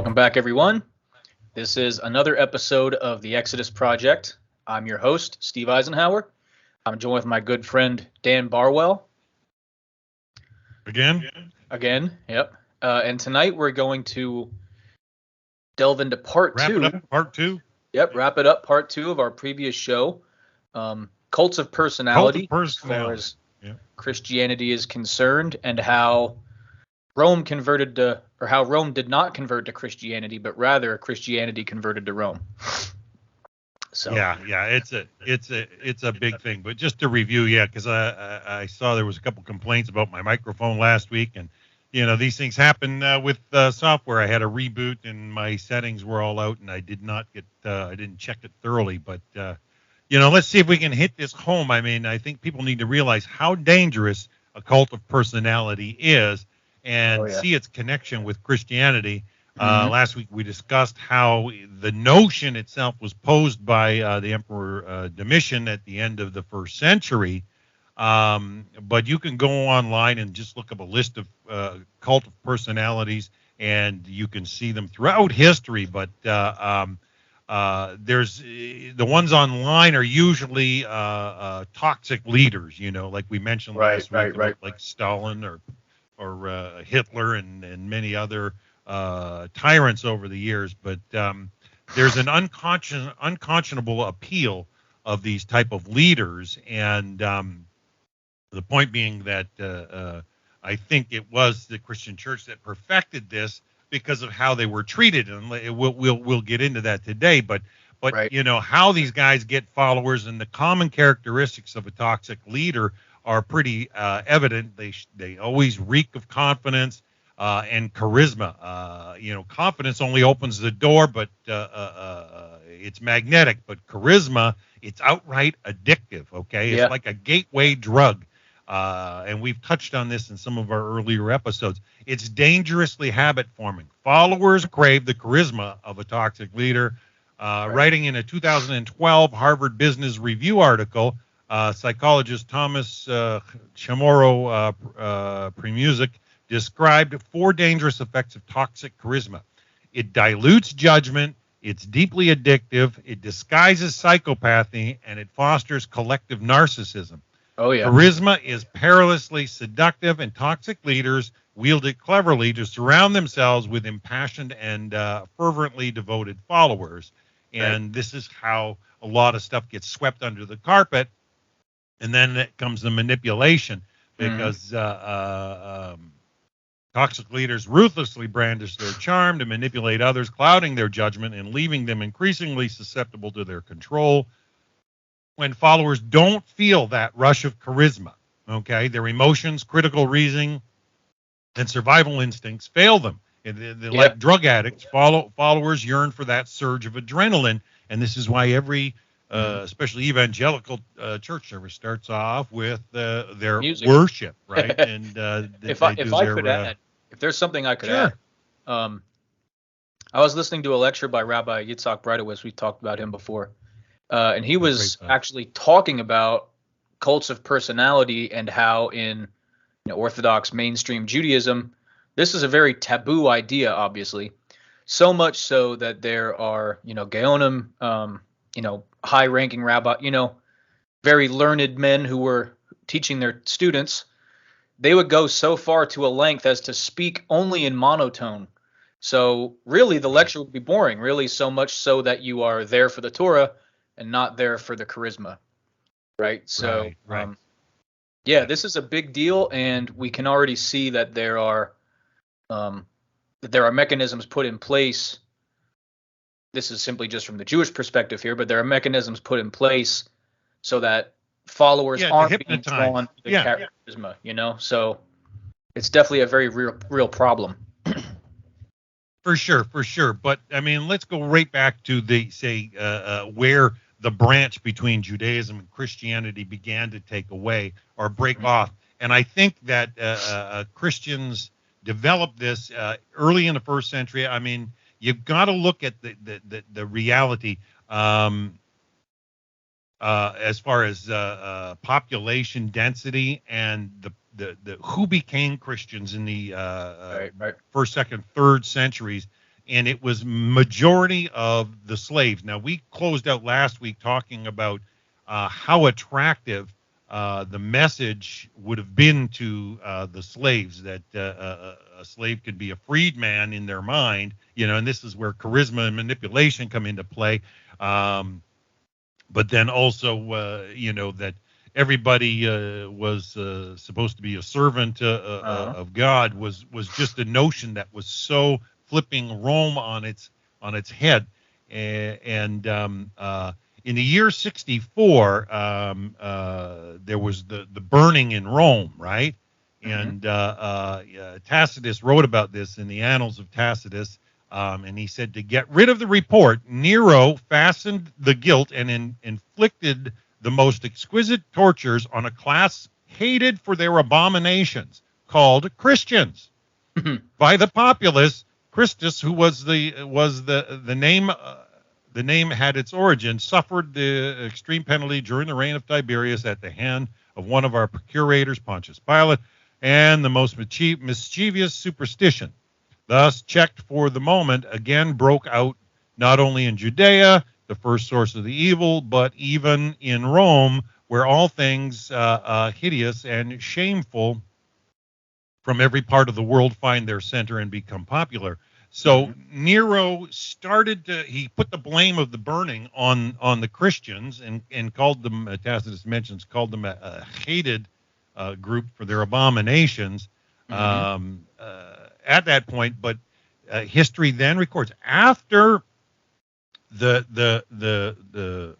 Welcome back, everyone. This is another episode of the Exodus Project. I'm your host, Steve Eisenhower. I'm joined with my good friend, Dan Barwell. Again, yep. And tonight we're going to delve into part two. Wrap it up, part two? Yep, wrap it up, part two of our previous show. Cults of personality, as far as Christianity is concerned, and how Rome converted to, or how Rome did not convert to Christianity, but rather Christianity converted to Rome. So yeah, it's a big thing. But just to review, because I saw there was a couple complaints about my microphone last week, and these things happen with software. I had a reboot, and my settings were all out, and I didn't check it thoroughly. But let's see if we can hit this home. I mean, I think people need to realize how dangerous a cult of personality is, and see its connection with Christianity. Last week we discussed how the notion itself was posed by the Emperor Domitian at the end of the first century. But you can go online and just look up a list of cult of personalities, and you can see them throughout history. But there's the ones online are usually toxic leaders, like we mentioned last week, like Stalin or Hitler and many other tyrants over the years. But there's an unconscionable appeal of these type of leaders, and the point being that I think it was the Christian church that perfected this because of how they were treated, and we'll get into that today. But how these guys get followers, and the common characteristics of a toxic leader are pretty evident. They always reek of confidence and charisma. Confidence only opens the door, but it's magnetic. But charisma, it's outright addictive. Okay, it's like a gateway drug. And we've touched on this in some of our earlier episodes. It's dangerously habit-forming. Followers crave the charisma of a toxic leader. Writing in a 2012 Harvard Business Review article, psychologist Thomas Chamorro Premusic described 4 dangerous effects of toxic charisma. It dilutes judgment, it's deeply addictive, it disguises psychopathy, and it fosters collective narcissism. Oh, yeah. Charisma is perilously seductive, and toxic leaders wield it cleverly to surround themselves with impassioned and fervently devoted followers. And this is how a lot of stuff gets swept under the carpet. And then it comes the manipulation, because toxic leaders ruthlessly brandish their charm to manipulate others, clouding their judgment and leaving them increasingly susceptible to their control. When followers don't feel that rush of charisma, their emotions, critical reasoning, and survival instincts fail them. Like drug addicts, followers yearn for that surge of adrenaline, and this is why every especially evangelical church service starts off with their music. Worship, right? And if I could add, if there's something I could add, I was listening to a lecture by Rabbi Yitzhak Breitowitz. We talked about him before, and he was actually talking about cults of personality and how in Orthodox mainstream Judaism, this is a very taboo idea, obviously, so much so that there are Gaonim, high-ranking rabbi, very learned men who were teaching their students. They would go so far to a length as to speak only in monotone. So really the lecture would be boring, really so much so that you are there for the Torah and not there for the charisma, right? So, this is a big deal, and we can already see that there are mechanisms put in place. This is simply just from the Jewish perspective here, but there are mechanisms put in place so that followers aren't being drawn to the charisma, So it's definitely a very real problem. For sure. But I mean, let's go right back to where the branch between Judaism and Christianity began to take away or break off. And I think that Christians developed this early in the first century. I mean, you've got to look at the reality as far as population density and the who became Christians in the first, second, third centuries. and it was majority of the slaves. Now, we closed out last week talking about how attractive the message would have been to the slaves, that a slave could be a freedman in their mind, and this is where charisma and manipulation come into play. But then also, that everybody was supposed to be a servant of God was just a notion that was so flipping Rome on its head. And in the year 64, there was the burning in Rome, right? And Tacitus wrote about this in the Annals of Tacitus. And he said, to get rid of the report, Nero fastened the guilt and inflicted the most exquisite tortures on a class hated for their abominations, called Christians. By the populace, Christus, who was the name, the name had its origin, suffered the extreme penalty during the reign of Tiberius at the hand of one of our procurators, Pontius Pilate, and the most mischievous superstition, thus checked for the moment, again broke out not only in Judea, the first source of the evil, but even in Rome, where all things hideous and shameful from every part of the world find their center and become popular. So Nero he put the blame of the burning on the Christians and called them, Tacitus mentions, called them a hated group for their abominations. At that point, but history then records after the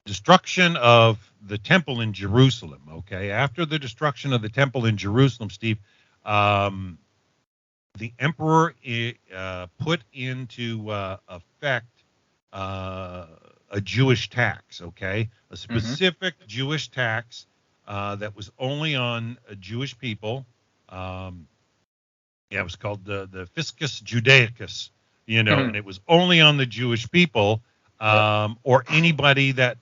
destruction of the temple in Jerusalem. Okay, after the destruction of the temple in Jerusalem, Steve, the emperor put into effect a Jewish tax. Okay, a specific Jewish tax that was only on Jewish people. It was called the Fiscus Judaicus, and it was only on the Jewish people or anybody that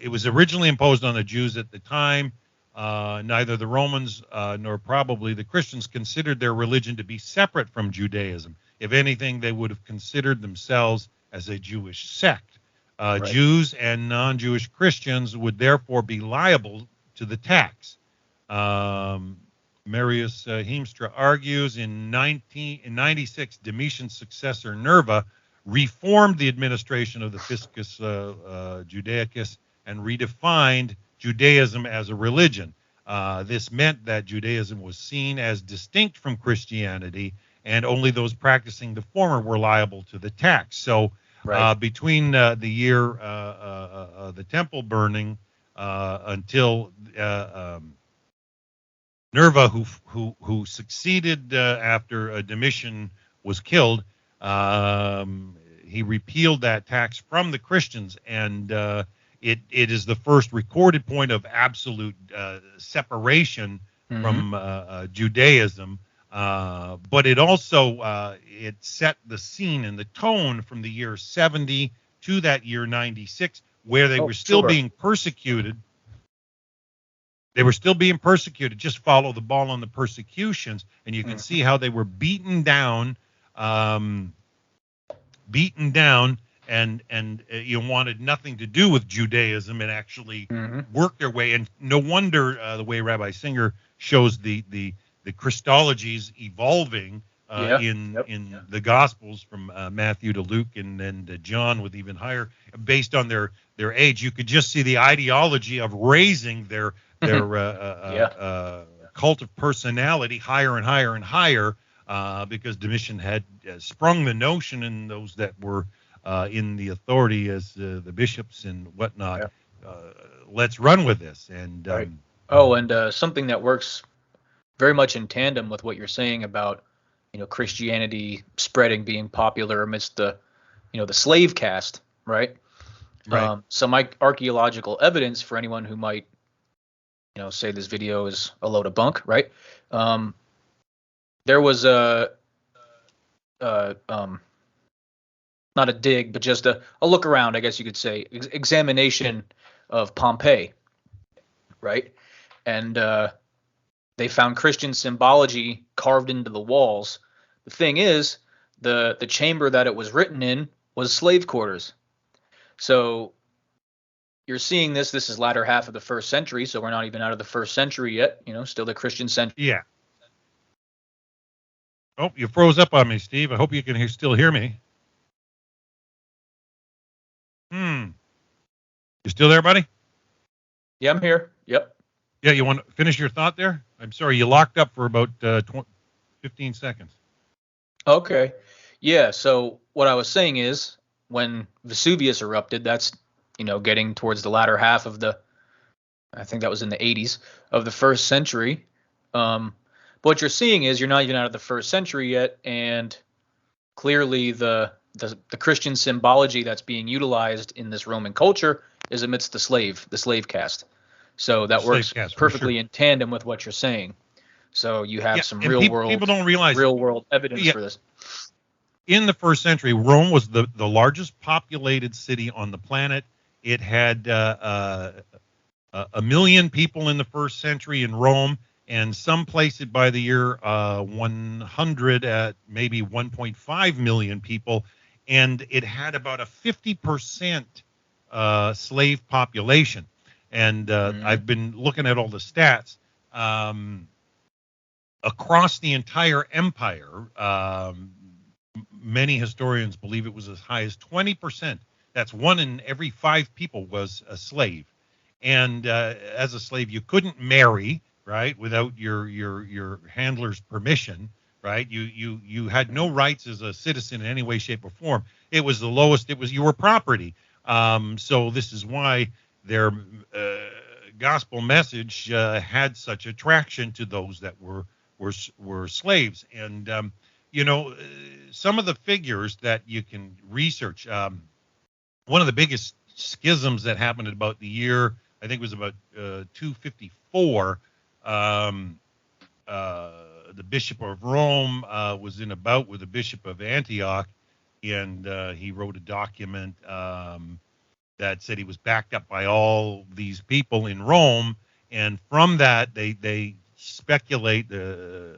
it was originally imposed on the Jews at the time. Neither the Romans nor probably the Christians considered their religion to be separate from Judaism. If anything, they would have considered themselves as a Jewish sect. Jews and non-Jewish Christians would therefore be liable to the tax. Marius Heemstra argues in 96, Domitian's successor Nerva reformed the administration of the Fiscus Judaicus and redefined Judaism as a religion. This meant that Judaism was seen as distinct from Christianity, and only those practicing the former were liable to the tax. So between the year the temple burning until Nerva, who succeeded after Domitian was killed, he repealed that tax from the Christians, and it is the first recorded point of absolute separation from Judaism. But it also it set the scene and the tone from the year 70 to that year 96, where they were still being persecuted. They were still being persecuted. Just follow the ball on the persecutions, and you can see how they were beaten down, and wanted nothing to do with Judaism and actually worked their way. And no wonder the way Rabbi Singer shows the Christologies evolving in the Gospels from Matthew to Luke and then to John, with even higher, based on their age. You could just see the ideology of raising their cult of personality higher and higher and higher, because Domitian had sprung the notion in those that were in the authority as the bishops and whatnot. Let's run with this. And something that works very much in tandem with what you're saying about Christianity spreading, being popular amidst the the slave caste, right? Some archaeological evidence for anyone who might say this video is a load of bunk, right? There was not a dig, but just a look around, I guess you could say, examination of Pompeii, right? And they found Christian symbology carved into the walls The thing is, the chamber that it was written in was slave quarters. So you're seeing this. This is latter half of the first century, so we're not even out of the first century yet. Still the Christian century. Yeah. Oh, you froze up on me, Steve. I hope you can still hear me. You still there, buddy? Yeah, I'm here. Yep. Yeah, you want to finish your thought there? I'm sorry, you locked up for about 15 seconds. Okay. Yeah, so what I was saying is when Vesuvius erupted, that's, getting towards the latter half of I think that was in the 80s of the first century. But what you're seeing is you're not even out of the first century yet, and clearly the Christian symbology that's being utilized in this Roman culture is amidst the slave caste. So that works perfectly in tandem with what you're saying. So you have some real world evidence for this. In the first century, Rome was the largest populated city on the planet. It had 1 million people in the first century in Rome, and some place it by the year 100 at maybe 1.5 million people, and it had about a 50% slave population. And I've been looking at all the stats. Across the entire empire, many historians believe it was as high as 20%. That's 1 in every 5 people was a slave. And as a slave, you couldn't marry, right, without your handler's permission, right? You had no rights as a citizen in any way, shape, or form. It was the lowest. It was your property. So this is why their gospel message had such attraction to those that were slaves. And some of the figures that you can research. One of the biggest schisms that happened at about the year, I think it was about 254. The Bishop of Rome was in a bout with the Bishop of Antioch, and he wrote a document that said he was backed up by all these people in Rome, and from that they speculate there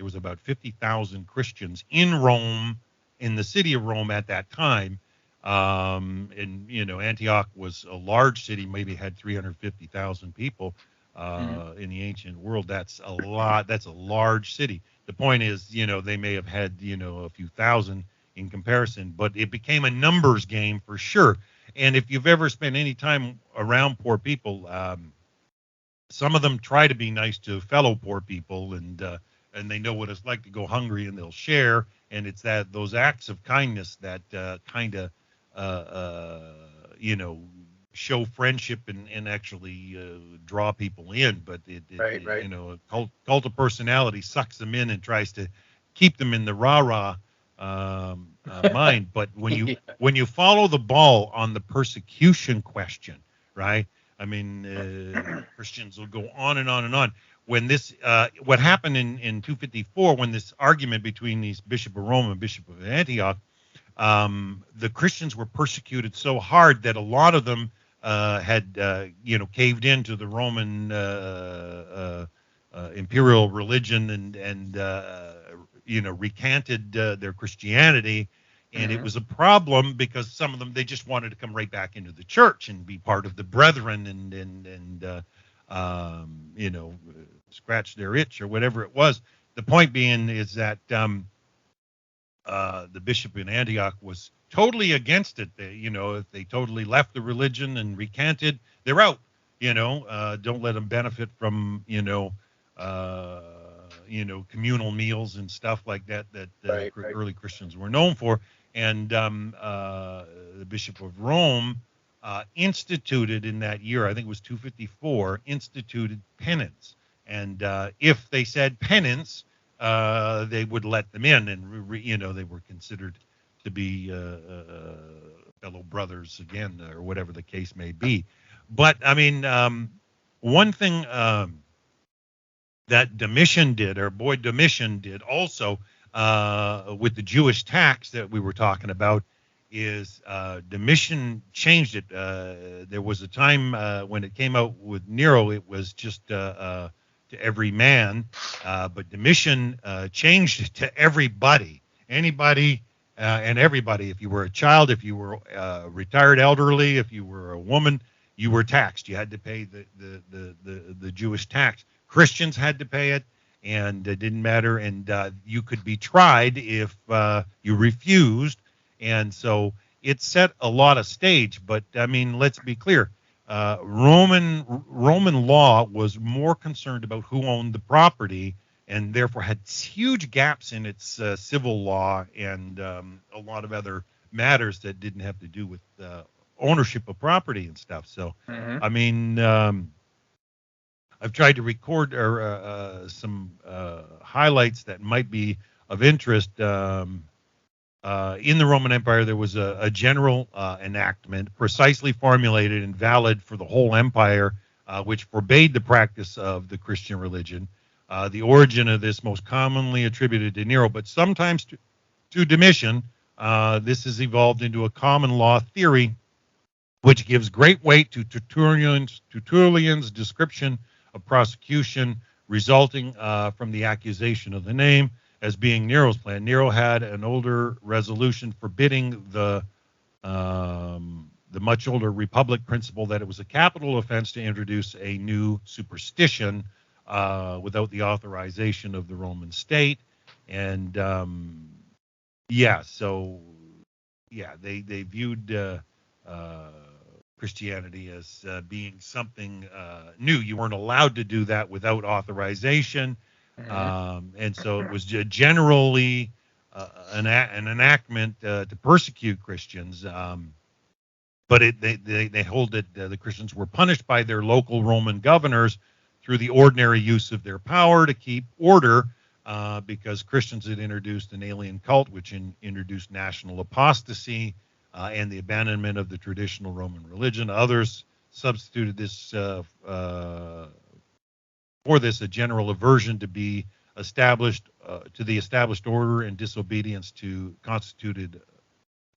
was about 50,000 Christians in Rome, in the city of Rome at that time. And Antioch was a large city, maybe had 350,000 people in the ancient world. That's a lot. That's a large city. The point is, they may have had a few thousand in comparison, but it became a numbers game for sure. And if you've ever spent any time around poor people, some of them try to be nice to fellow poor people, and they know what it's like to go hungry, and they'll share. And it's those acts of kindness that kind of show friendship and actually draw people in. But right. A cult of personality sucks them in and tries to keep them in the rah-rah mind. But when you follow the ball on the persecution question, right? I mean, Christians will go on and on and on. When this, what happened in 254, when this argument between these Bishop of Rome and Bishop of Antioch, the Christians were persecuted so hard that a lot of them had, caved into the Roman imperial religion and recanted their Christianity. And it was a problem because some of them, they just wanted to come right back into the church and be part of the brethren and scratch their itch or whatever it was. The point being is that the bishop in Antioch was totally against it. If they totally left the religion and recanted, they're out. Don't let them benefit from communal meals and stuff like that right. Early Christians were known for. And the Bishop of Rome instituted in that year, I think it was 254, instituted penance. And if they said penance, they would let them in, and they were considered to be fellow brothers again, or whatever the case may be. But I mean, one thing that Domitian did, or boy Domitian did also, with the Jewish tax that we were talking about, is Domitian changed it. There was a time when it came out with Nero, it was just 10 to every man, but Domitian changed it to everybody, anybody and everybody. If you were a child, if you were retired elderly, if you were a woman, you were taxed. You had to pay the Jewish tax. Christians had to pay it, and it didn't matter. And you could be tried if you refused. And so it set a lot of stage. But I mean, let's be clear. Roman law was more concerned about who owned the property, and therefore had huge gaps in its civil law and a lot of other matters that didn't have to do with ownership of property and stuff. So, I mean, I've tried to record some highlights that might be of interest. In the Roman Empire, there was a general enactment, precisely formulated and valid for the whole empire, which forbade the practice of the Christian religion. The origin of this most commonly attributed to Nero, but sometimes to Domitian. This has evolved into a common law theory, which gives great weight to Tertullian's description of prosecution resulting from the accusation of the name as being Nero's plan. Nero had an older resolution forbidding the much older Republic principle that it was a capital offense to introduce a new superstition without the authorization of the Roman state. And they viewed Christianity as being something new. You weren't allowed to do that without authorization. And so it was generally an enactment to persecute Christians. But they hold that the Christians were punished by their local Roman governors through the ordinary use of their power to keep order, because Christians had introduced an alien cult, which introduced national apostasy and the abandonment of the traditional Roman religion. Others substituted this for this a general aversion to be established to the established order and disobedience to constituted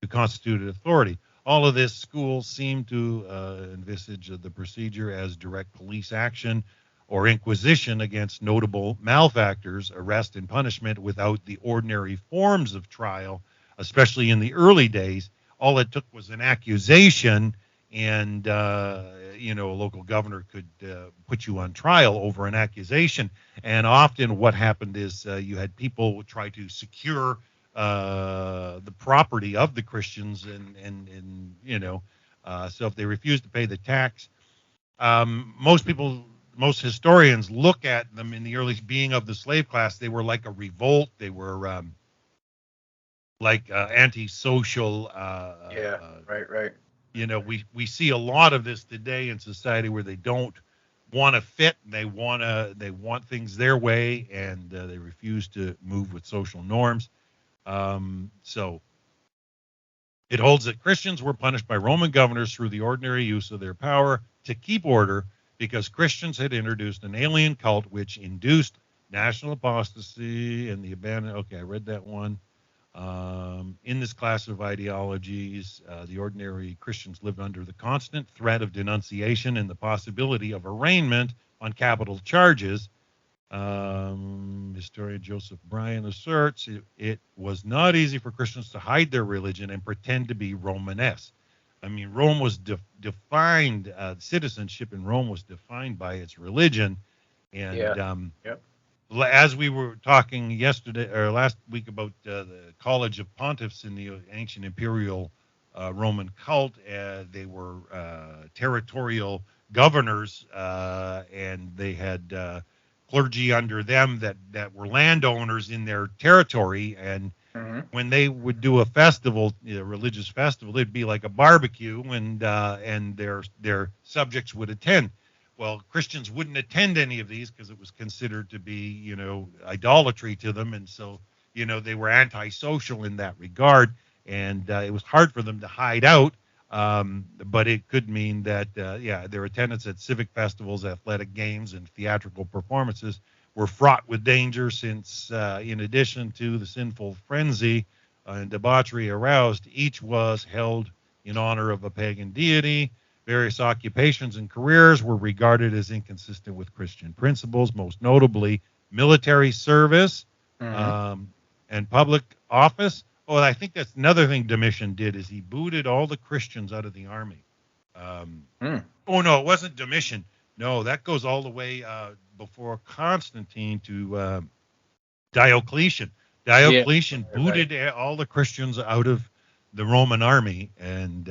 authority. All of this, schools seem to envisage the procedure as direct police action or inquisition against notable malefactors, arrest and punishment without the ordinary forms of trial, especially in the early days. All it took was an accusation, and a local governor could put you on trial over an accusation. And often what happened is you had people try to secure the property of the Christians, and so if they refused to pay the tax, most historians look at them in the early being of the slave class. They were like a revolt. They were like antisocial. Right. We see a lot of this today in society where they don't want to fit. They want things their way, and they refuse to move with social norms. So it holds that Christians were punished by Roman governors through the ordinary use of their power to keep order, because Christians had introduced an alien cult which induced national apostasy and the abandonment. Okay, I read that one. In this class of ideologies, the ordinary Christians lived under the constant threat of denunciation and the possibility of arraignment on capital charges. Historian Joseph Bryan asserts it was not easy for Christians to hide their religion and pretend to be Romanesque. I mean, Rome was defined, citizenship in Rome was defined by its religion. And as we were talking yesterday or last week about the College of Pontiffs in the ancient imperial Roman cult, they were territorial governors, and they had clergy under them that were landowners in their territory. And when they would do a festival, a religious festival, it'd be like a barbecue, and their subjects would attend. Well, Christians wouldn't attend any of these because it was considered to be, idolatry to them. And so, they were antisocial in that regard. And it was hard for them to hide out. But it could mean that, their attendance at civic festivals, athletic games, and theatrical performances were fraught with danger, since in addition to the sinful frenzy and debauchery aroused, each was held in honor of a pagan deity. Various occupations and careers were regarded as inconsistent with Christian principles, most notably military service, and public office. Oh, I think that's another thing Domitian did, is he booted all the Christians out of the army. Oh, no, it wasn't Domitian. No, that goes all the way before Constantine to Diocletian. Diocletian booted all the Christians out of the Roman army, and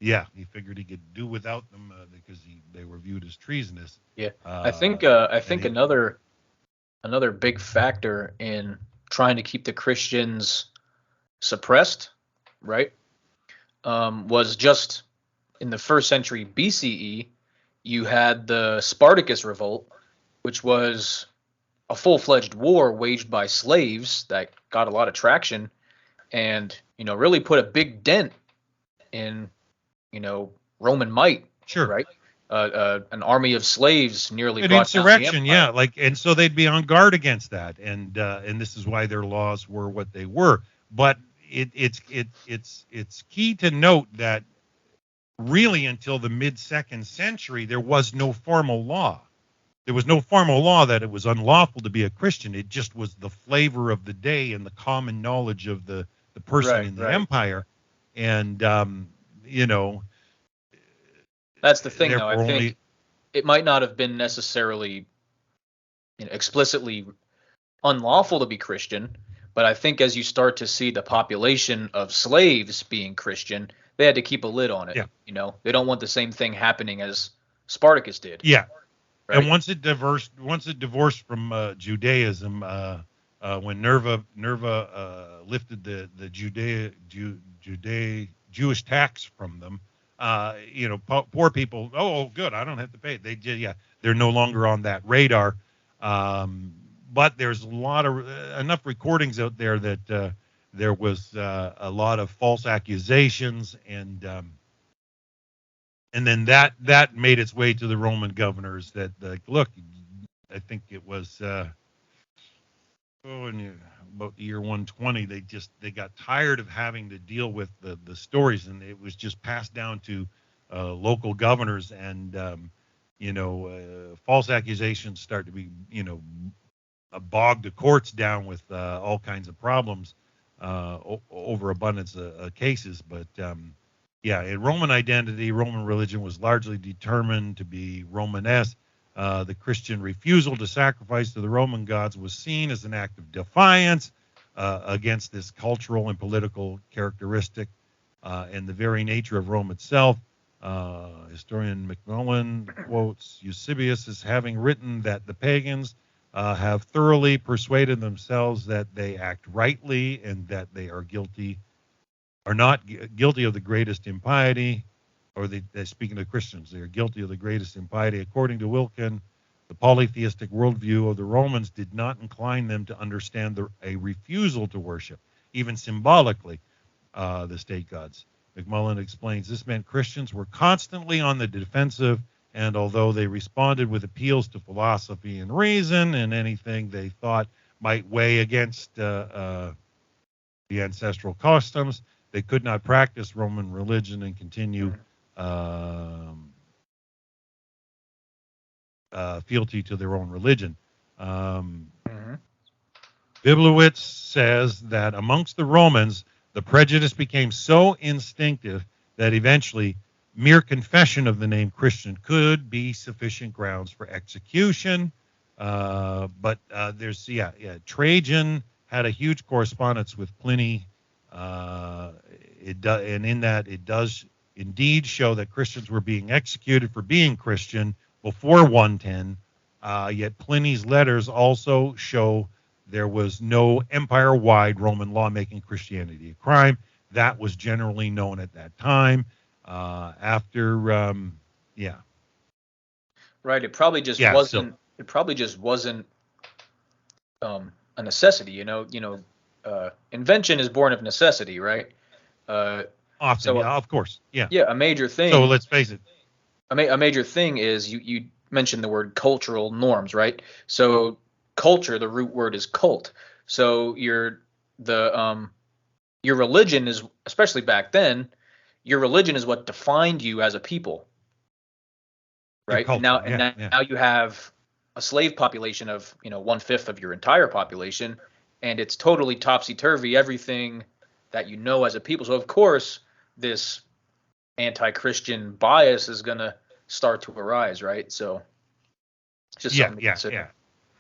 he figured he could do without them because they were viewed as treasonous. Yeah, I think another big factor in trying to keep the Christians suppressed, right, was just in the 1st century BCE, you had the Spartacus revolt, which was a full-fledged war waged by slaves that got a lot of traction, and really put a big dent in Roman might. Sure. Right. An army of slaves nearly an brought insurrection. down the empire. And so they'd be on guard against that, and this is why their laws were what they were. But it's key to note that really until the mid-2nd century there was no formal law. There was no formal law that it was unlawful to be a Christian. It just was the flavor of the day and the common knowledge of the person in the empire. And, that's the thing, though. I think it might not have been necessarily explicitly unlawful to be Christian, but I think as you start to see the population of slaves being Christian, they had to keep a lid on it. Yeah. They don't want the same thing happening as Spartacus did. Yeah. Right? And once it divorced from Judaism, when Nerva lifted the Jewish tax from them, poor people, oh, good, I don't have to pay it. They're no longer on that radar. But there's enough recordings out there that there was a lot of false accusations, and then that made its way to the Roman governors. That look, I think it was about the year 120. They got tired of having to deal with the stories, and it was just passed down to local governors, and false accusations start to be bog the courts down with all kinds of problems, overabundance of cases. But in Roman identity, Roman religion was largely determined to be Romanesque. The Christian refusal to sacrifice to the Roman gods was seen as an act of defiance against this cultural and political characteristic, and the very nature of Rome itself. Historian Macmillan quotes Eusebius as having written that the pagans have thoroughly persuaded themselves that they act rightly and that they are not guilty of the greatest impiety, or they're speaking to Christians, they are guilty of the greatest impiety. According to Wilkin, the polytheistic worldview of the Romans did not incline them to understand a refusal to worship, even symbolically, the state gods. McMullen explains this meant Christians were constantly on the defensive, and although they responded with appeals to philosophy and reason and anything they thought might weigh against the ancestral customs, they could not practice Roman religion and continue fealty to their own religion. Bibliowicz says that amongst the Romans, the prejudice became so instinctive that eventually mere confession of the name Christian could be sufficient grounds for execution. But there's Trajan had a huge correspondence with Pliny. And in that it does indeed show that Christians were being executed for being Christian before 110. Yet Pliny's letters also show there was no empire-wide Roman law making Christianity a crime. That was generally known at that time. Right. It probably just wasn't. It probably just wasn't a necessity. Invention is born of necessity, right? Often, of course, yeah. Yeah, a major thing. So let's face it. A major thing is you mentioned the word cultural norms, right? So culture, the root word is cult. So your religion is, especially back then, your religion is what defined you as a people, right? Culture, and now you have a slave population of 1/5 of your entire population, and it's totally topsy-turvy, everything that you know as a people. So of course this anti-Christian bias is going to start to arise, right? So it's just something to consider.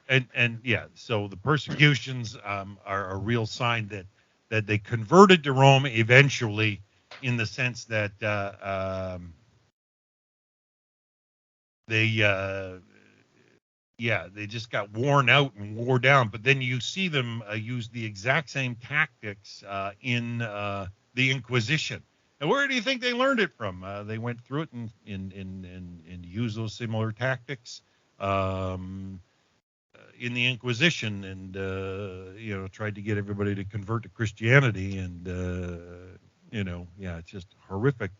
And so the persecutions are a real sign that they converted to Rome eventually, in the sense that they just got worn out and wore down. But then you see them use the exact same tactics in the Inquisition. And where do you think they learned it from? They went through it and used those similar tactics in the Inquisition, and tried to get everybody to convert to Christianity. And it's just horrific.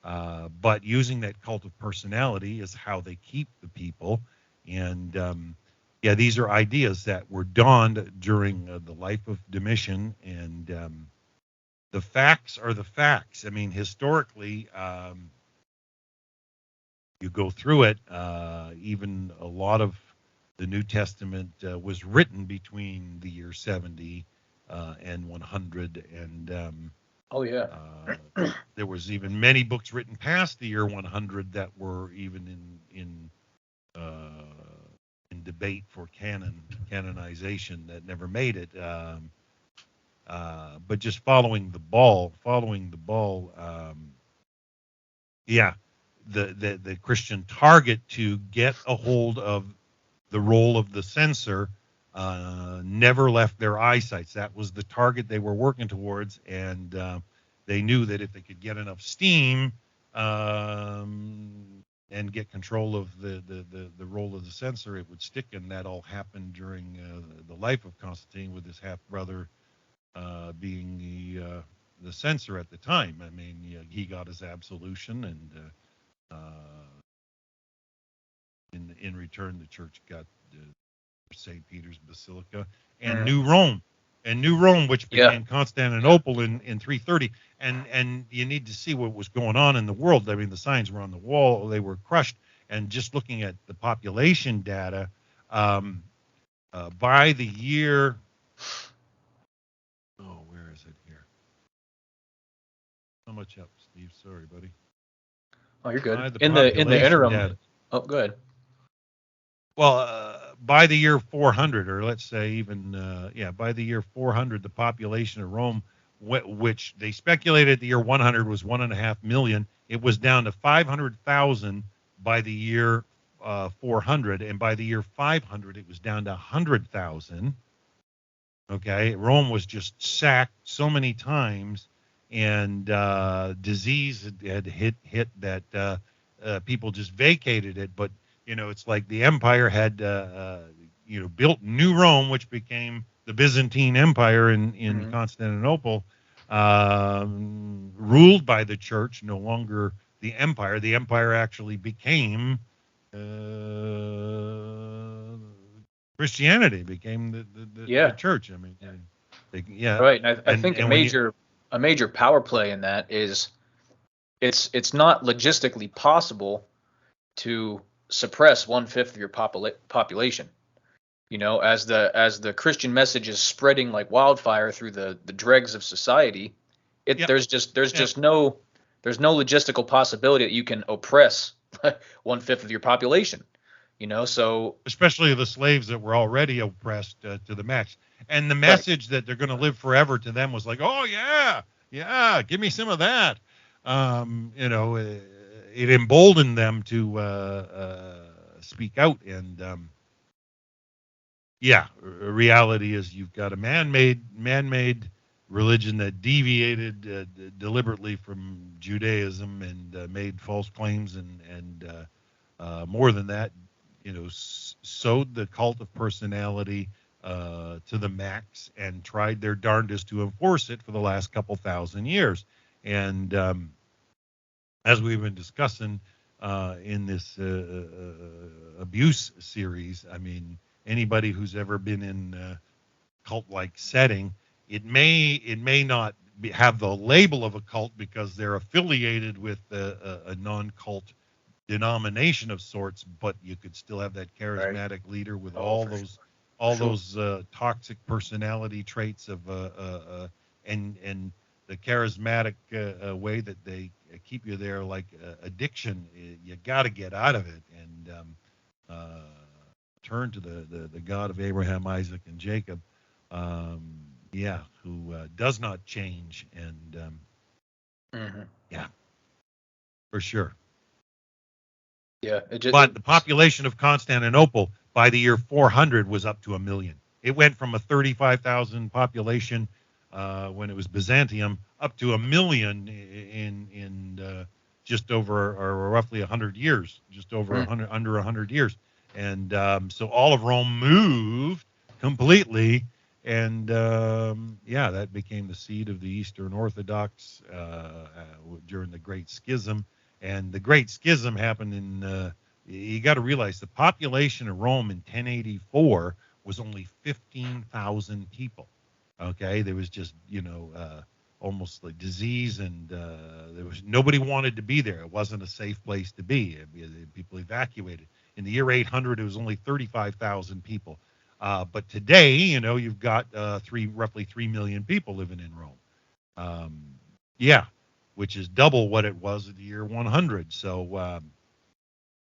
But using that cult of personality is how they keep the people. And these are ideas that were dawned during the life of Domitian. And the facts are the facts. I mean, historically, you go through it, even a lot of the New Testament was written between the year 70 and 100. And there was even many books written past the year 100 that were even in debate for canonization that never made it. But just following the ball. The Christian target to get a hold of the role of the censor never left their eyesights. That was the target they were working towards, and they knew that if they could get enough steam and get control of the role of the censor, it would stick. And that all happened during the life of Constantine, with his half brother being the censor at the time. I mean, he got his absolution, and in return, the church got St. Peter's Basilica and New Rome, which became Constantinople in 330. And you need to see what was going on in the world. I mean, the signs were on the wall; they were crushed. And just looking at the population data, by the year, where is it here? How much up, Steve? Sorry, buddy. Oh, you're good. In the interim. Data, go ahead. Well, by the year 400, or let's say even, by the year 400, the population of Rome, which they speculated the year 100 was 1.5 million, it was down to 500,000 by the year 400, and by the year 500, it was down to 100,000. Okay, Rome was just sacked so many times, and disease had hit that people just vacated it. But it's like the empire had built New Rome, which became the Byzantine Empire in Constantinople, ruled by the church, no longer the empire. The empire actually became Christianity, became the church. I mean, right. And I think a major power play in that is it's not logistically possible to suppress 1/5 of your population. As the Christian message is spreading like wildfire through the dregs of society, there's no logistical possibility that you can oppress 1/5 of your population. So especially the slaves that were already oppressed to the max. And the message that they're going to live forever to them was like, oh yeah, give me some of that. It emboldened them to speak out. And reality is you've got a man-made religion that deviated deliberately from Judaism and made false claims and more than that, sowed the cult of personality to the max and tried their darndest to enforce it for the last couple thousand years. And as we've been discussing in this abuse series, I mean, anybody who's ever been in a cult-like setting, it may not have the label of a cult because they're affiliated with a non-cult denomination of sorts, but you could still have that charismatic leader with all those toxic personality traits of and the charismatic way that they keep you there, like addiction. You got to get out of it and turn to the God of Abraham, Isaac, and Jacob. Who does not change, and for sure. Yeah, but the population of Constantinople by the year 400 was up to 1 million. It went from a 35,000 population when it was Byzantium up to 1 million in just over, or roughly 100 years, just over 100, under 100 years. And so all of Rome moved completely, and that became the seat of the Eastern Orthodox during the Great Schism. And the Great Schism happened in, you got to realize, the population of Rome in 1084 was only 15,000 people. Okay, there was just, almost like disease, and there was nobody wanted to be there. It wasn't a safe place to be. People evacuated. In the year 800, it was only 35,000 people. But today, you've got roughly 3 million people living in Rome. Which is double what it was in the year 100. So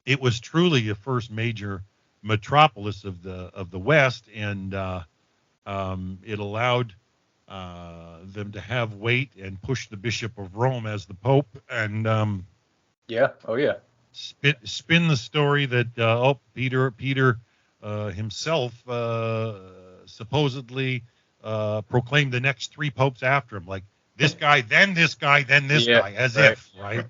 it was truly the first major metropolis of the West, and it allowed them to have weight and push the Bishop of Rome as the Pope, and spin the story that Peter himself supposedly proclaimed the next 3 popes after him, like this guy, then this guy, then this guy, as if, right?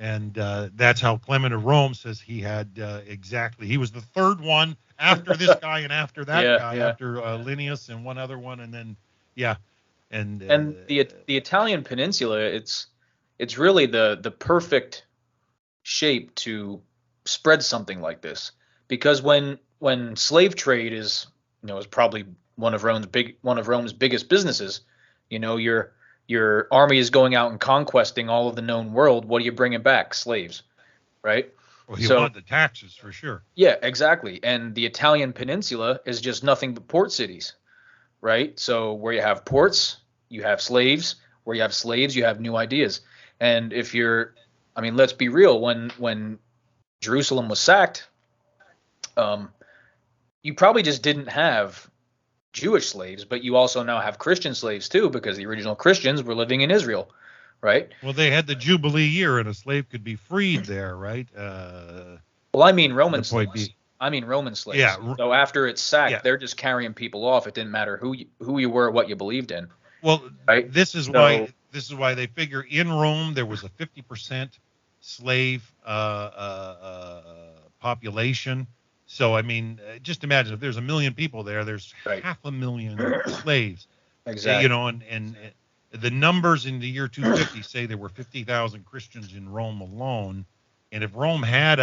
And that's how Clement of Rome says he had exactly. He was the 3rd one after this guy and after that guy, after Linnaeus and one other one, and then and the Italian peninsula, it's really the perfect shape to spread something like this, because when slave trade is probably one of Rome's biggest businesses, your army is going out and conquesting all of the known world. What are you bringing back? Slaves, right? Well, you want the taxes for sure. Yeah, exactly. And the Italian peninsula is just nothing but port cities, right? So where you have ports, you have slaves. Where you have slaves, you have new ideas. And let's be real. When Jerusalem was sacked, you probably just didn't have Jewish slaves, but you also now have Christian slaves too, because the original Christians were living in Israel, right? Well, they had the Jubilee year, and a slave could be freed there, right? Well, I mean Roman slaves. Yeah. So after it's sacked, they're just carrying people off. It didn't matter who you were, what you believed in. Well, right? This is why they figure in Rome there was a 50% slave population. So, just imagine if there's 1 million people there, there's 500,000 slaves. Exactly. And the numbers in the year 250 say there were 50,000 Christians in Rome alone. And if Rome had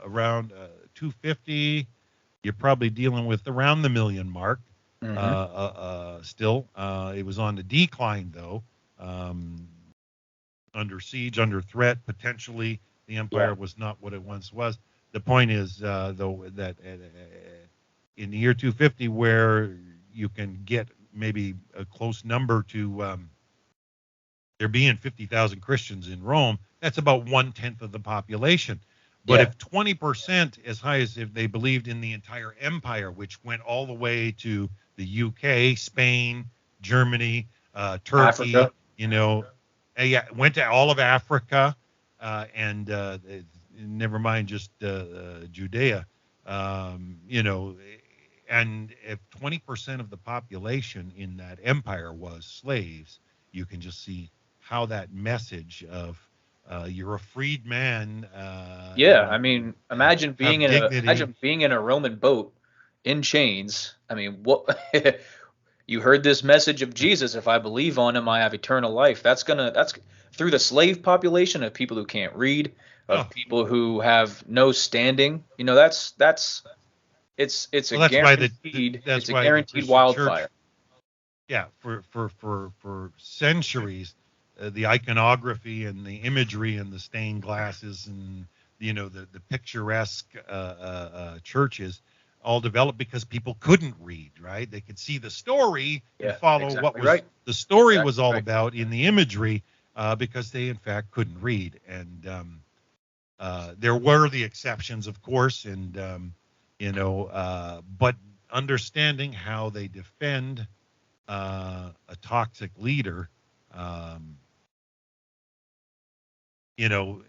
around 250, you're probably dealing with around the 1 million mark. Still, it was on the decline, though. Under siege, under threat, potentially. The empire was not what it once was. The point is, though, that in the year 250, where you can get maybe a close number to there being 50,000 Christians in Rome, that's about 1/10 of the population. But if 20%, as high as if they believed in the entire empire, which went all the way to the UK, Spain, Germany, Turkey, Africa. Went to all of Africa, and never mind just Judea, and if 20% of the population in that empire was slaves, you can just see how that message of you're a freed man. Imagine being in a Roman boat in chains. What? You heard this message of Jesus. If I believe on him, I have eternal life. That's through the slave population of people who can't read, of people who have no standing. It's a guaranteed wildfire. Yeah, for centuries, the iconography and the imagery and the stained glasses and the picturesque churches all developed because people couldn't read, right? They could see the story and follow exactly what was right. the story Exactly was all right. about in the imagery, because they in fact couldn't read. And there were the exceptions, of course, and but understanding how they defend a toxic leader, um, you know,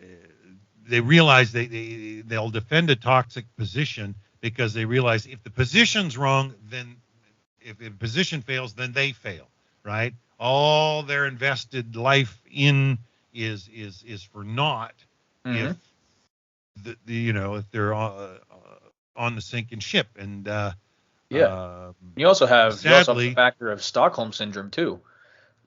they realize they'll defend a toxic position because they realize if the position's wrong, then if the position fails, then they fail, right? All their invested life in is for naught if if they're on the sinking ship. And you also have the sadly, factor of Stockholm syndrome too.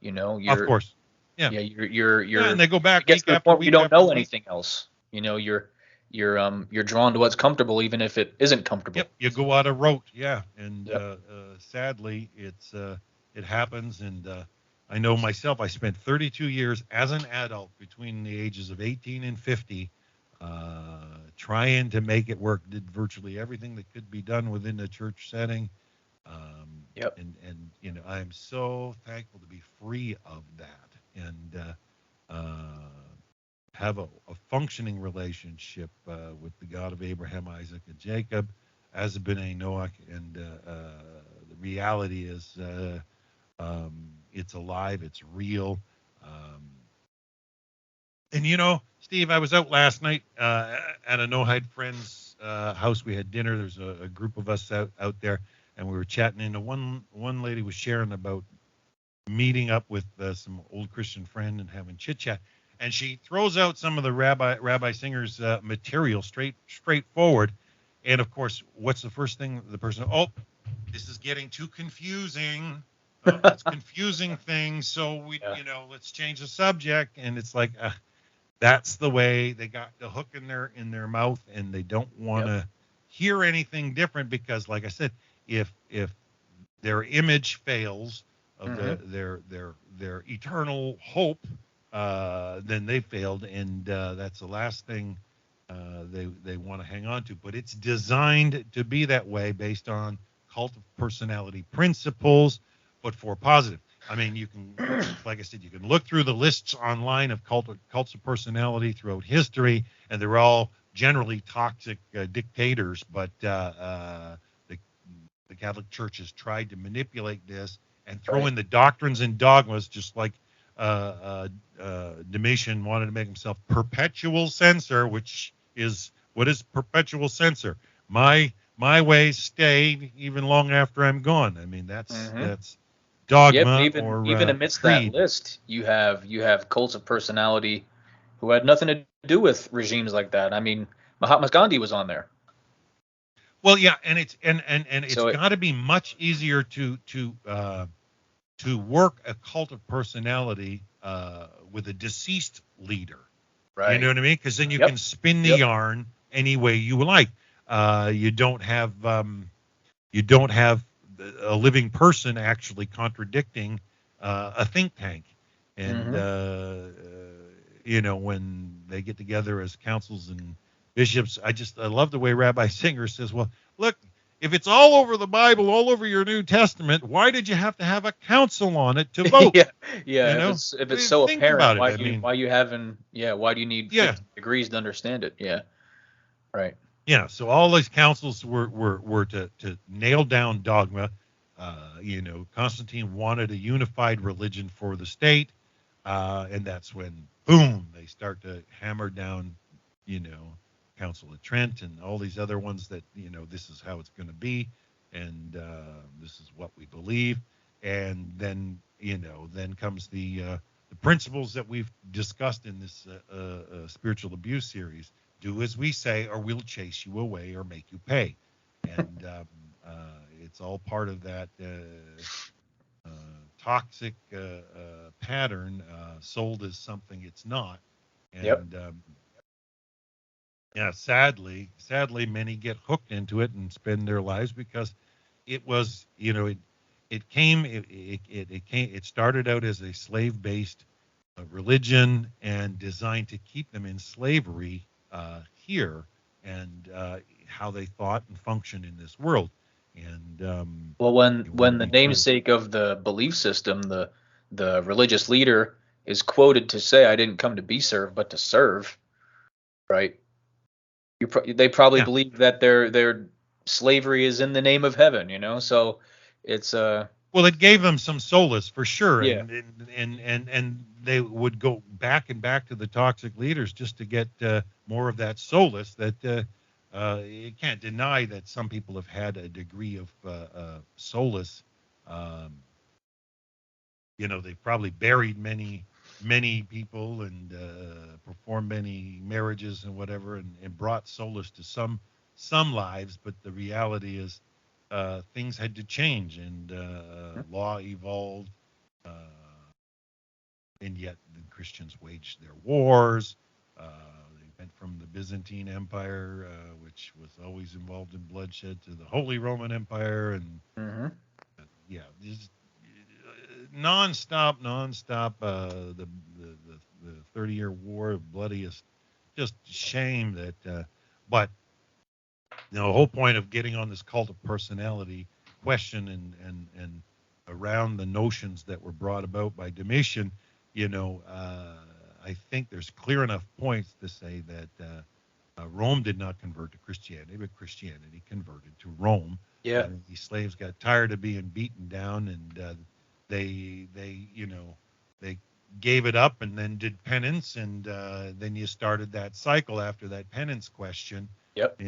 of You're course, yeah, you're and they go it back gets week to the after point where you week don't after know week. anything else. You're drawn to what's comfortable even if it isn't comfortable. Yep, you go out of rote, yeah, and Yep. sadly, it happens. And I know myself. I spent 32 years as an adult between the ages of 18 and 50, trying to make it work. Did virtually everything that could be done within the church setting. Yep. And I am so thankful to be free of that and have a functioning relationship with the God of Abraham, Isaac, and Jacob, as B'nai Noach. And the reality is, it's alive, it's real. And Steve, I was out last night at a Noachide friend's house. We had dinner. There's a group of us out there, and we were chatting. And one lady was sharing about meeting up with some old Christian friend and having chit chat. And she throws out some of the Rabbi Singer's material straightforward. And of course, what's the first thing the person? Oh, this is getting too confusing. Oh, it's confusing things. So let's change the subject. And it's like, that's the way they got the hook in their mouth, and they don't want to hear anything different because, like I said, if their image fails of their eternal hope, then they failed, and that's the last thing they want to hang on to. But it's designed to be that way based on cult of personality principles, but for positive. I mean, you can, like I said, you can look through the lists online of cults of personality throughout history, and they're all generally toxic dictators. But the Catholic Church has tried to manipulate this and throw in the doctrines and dogmas, just like Domitian wanted to make himself perpetual censor, which is what is perpetual censor? My ways stay even long after I'm gone. I mean, that's dogma even amidst creed. that list, you have cults of personality who had nothing to do with regimes like that. I mean, Mahatma Gandhi was on there. Well, yeah, and it's got to be much easier to work a cult of personality with a deceased leader. Right. You know what I mean? Because then you can spin the yarn any way you like. You don't have a living person actually contradicting a think tank. And when they get together as councils and bishops, I love the way Rabbi Singer says, well, look, if it's all over the Bible, all over your New Testament, why did you have to have a council on it to vote? If it's so apparent, why do you need 50 degrees to understand it? Yeah. Right. Yeah, so all these councils were to nail down dogma. Constantine wanted a unified religion for the state, and that's when, boom, they start to hammer down, Council of Trent and all these other ones that, this is how it's going to be, and this is what we believe. And then, then comes the principles that we've discussed in this spiritual abuse series. Do as we say, or we'll chase you away or make you pay. And it's all part of that toxic pattern, sold as something it's not. And sadly, many get hooked into it and spend their lives because it was, it it started out as a slave-based religion and designed to keep them in slavery here, and how they thought and functioned in this world. And well, when the namesake of the belief system, the religious leader, is quoted to say, "I didn't come to be served, but to serve," right? They probably believe that their slavery is in the name of heaven, So it's well, it gave them some solace for sure, yeah. and they would go back and back to the toxic leaders just to get more of that solace. That you can't deny that some people have had a degree of solace. They've probably buried many people and performed many marriages and whatever, and brought solace to some lives. But the reality is, things had to change, and law evolved, and yet the Christians waged their wars. They went from the Byzantine Empire, which was always involved in bloodshed, to the Holy Roman Empire, and these nonstop. The 30-year war, bloodiest, just shame that. But the whole point of getting on this cult of personality question and around the notions that were brought about by Domitian, I think there's clear enough points to say that Rome did not convert to Christianity, but Christianity converted to Rome. Yeah. And these slaves got tired of being beaten down, and they gave it up and then did penance, and then you started that cycle after that penance question. Yep.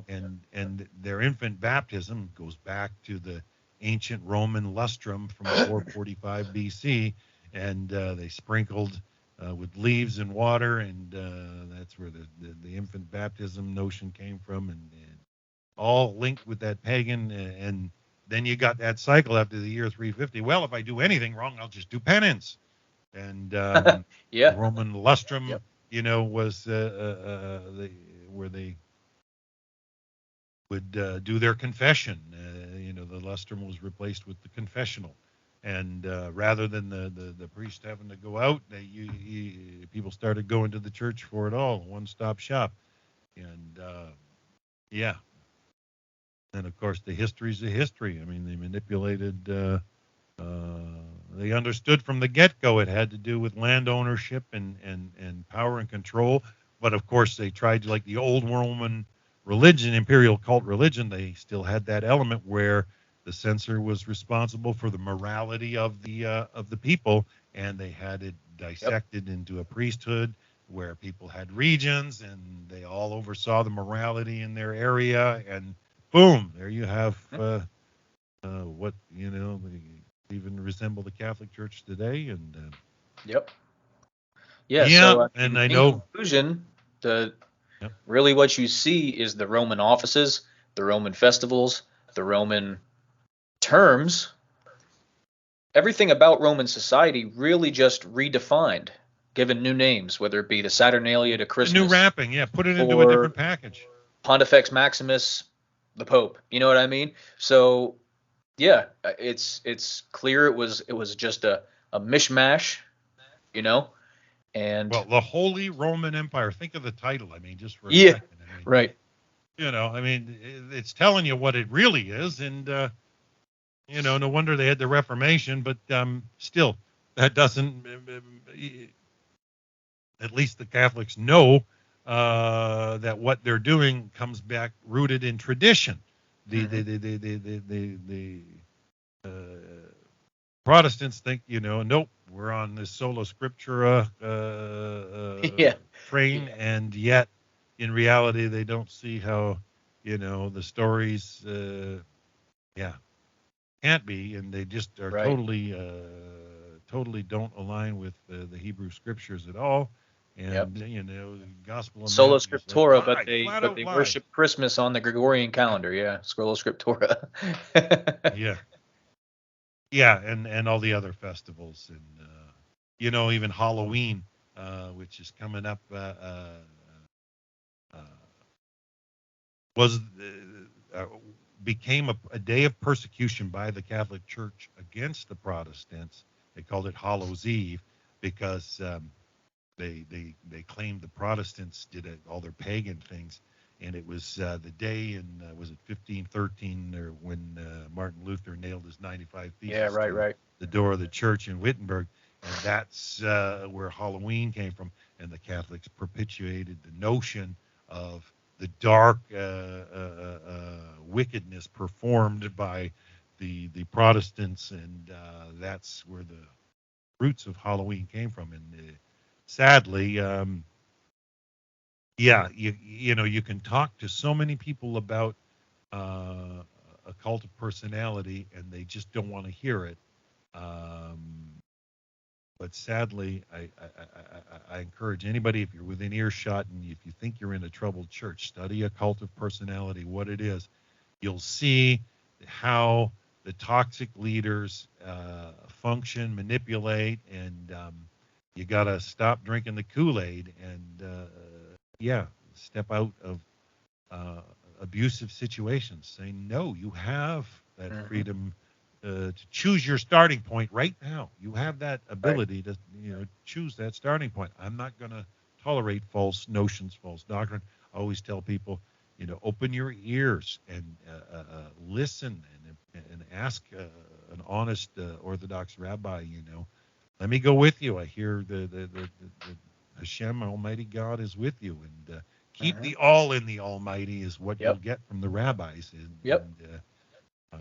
And their infant baptism goes back to the ancient Roman lustrum from 445 BC, and they sprinkled with leaves and water, and that's where the infant baptism notion came from, and all linked with that pagan. And then you got that cycle after the year 350. Well, if I do anything wrong, I'll just do penance. And the Roman lustrum, was where they would do their confession. The lustrum was replaced with the confessional, and rather than the priest having to go out, people started going to the church for it all, one-stop shop. And and of course the history's a history. I mean, they manipulated. They understood from the get-go it had to do with land ownership and power and control. But of course they tried, like the old Roman religion, imperial cult religion, they still had that element where the censor was responsible for the morality of the people, and they had it dissected into a priesthood where people had regions, and they all oversaw the morality in their area, and boom, there you have what they even resemble the Catholic Church today. And So and in conclusion, really what you see is the Roman offices, the Roman festivals, the Roman terms. Everything about Roman society really just redefined, given new names, whether it be the Saturnalia to Christmas. New wrapping, put it into a different package. Pontifex Maximus, the Pope. You know what I mean? So, it's clear it was just a mishmash, And the Holy Roman Empire. Think of the title. I mean, just for a second. I mean, right. It's telling you what it really is, and no wonder they had the Reformation. But still, that doesn't. At least the Catholics know that what they're doing comes back rooted in tradition. The Protestants think, nope, we're on this sola scriptura train, and yet in reality they don't see how the stories can't be, and they just are totally don't align with the Hebrew scriptures at all. And the Gospel of Sola Scriptura, but they worship Christmas on the Gregorian calendar. Sola Scriptura. And all the other festivals, and even Halloween, which is coming up, became a day of persecution by the Catholic Church against the Protestants. They called it Hallows Eve because they claimed the Protestants did all their pagan things, and it was the day in was it 1513 or when Martin Luther nailed his 95 Theses to the door of the church in Wittenberg, and that's where Halloween came from. And the Catholics perpetuated the notion of the dark wickedness performed by the Protestants, and that's where the roots of Halloween came from. And sadly, you can talk to so many people about a cult of personality, and they just don't want to hear it. But sadly, I encourage anybody, if you're within earshot and if you think you're in a troubled church, study a cult of personality, what it is. You'll see how the toxic leaders function, manipulate, and you got to stop drinking the Kool-Aid and, step out of abusive situations. Say, no, you have that freedom to choose your starting point right now. You have that ability to, choose that starting point. I'm not going to tolerate false notions, false doctrine. I always tell people, open your ears and listen and ask an honest Orthodox rabbi. Let me go with you. I hear the Hashem, Almighty God, is with you, and keep the all in the Almighty is what you'll get from the rabbis. And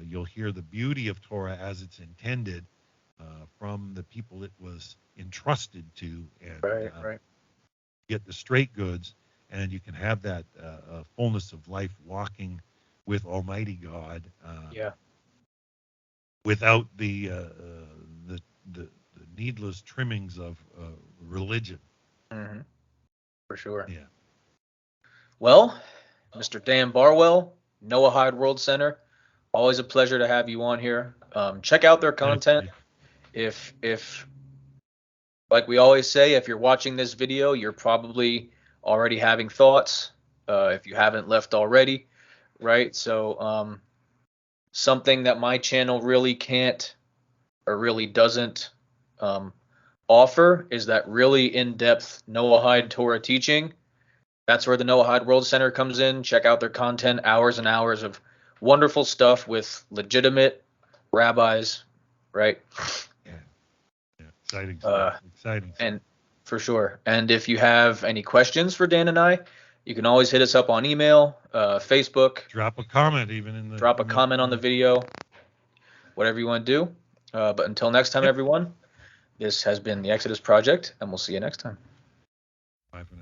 you'll hear the beauty of Torah as it's intended from the people it was entrusted to, and get the straight goods, and you can have that fullness of life walking with Almighty God without the needless trimmings of religion. For sure. Yeah. Well, Mr. Dan Barwell, Noachide World Center, always a pleasure to have you on here. Check out their content. If like we always say, if you're watching this video, you're probably already having thoughts. If you haven't left already, right? So something that my channel really can't or really doesn't offer is that really in-depth Noachide Torah teaching. That's where the Noachide World Center comes in. Check out their content, hours and hours of wonderful stuff with legitimate rabbis, right? Yeah. Exciting stuff. Exciting stuff. And for sure. And if you have any questions for Dan and I, you can always hit us up on email, Facebook. Drop a comment Drop a comment on the video. Whatever you want to do. But until next time, everyone, this has been the Exodus Project, and we'll see you next time. Bye for now.